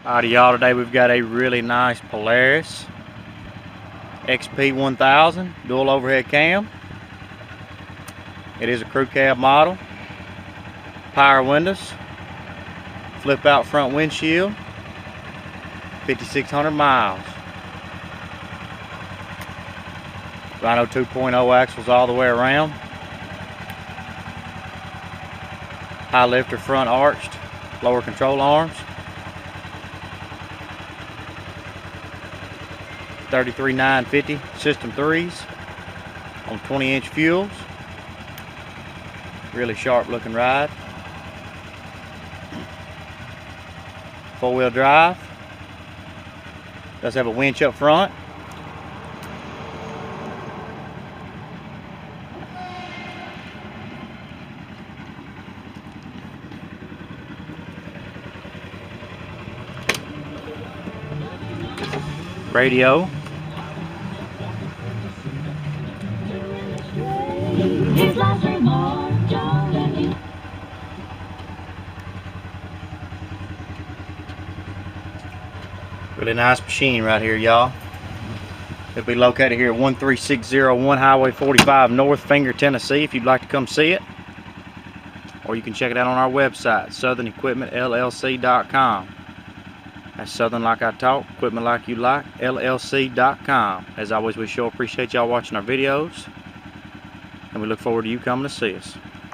Alright, y'all, today we've got a really nice Polaris XP 1000 dual overhead cam. It is a crew cab model, power windows, flip out front windshield, 5,600 miles. RHINO 2.0 axles all the way around. High lifter front arched, lower control arms. 33,950 system 3s on 20-inch fuels. Really sharp looking ride. 4-wheel drive. Does have a winch up front. Radio. Really nice machine right here, y'all. It'll be located here at 13601 Highway 45 North, Finger, Tennessee, if you'd like to come see it. Or you can check it out on our website, SouthernEquipmentLLC.com. That's Southern like I talk, equipment like you like, LLC.com. As always, we sure appreciate y'all watching our videos, and we look forward to you coming to see us.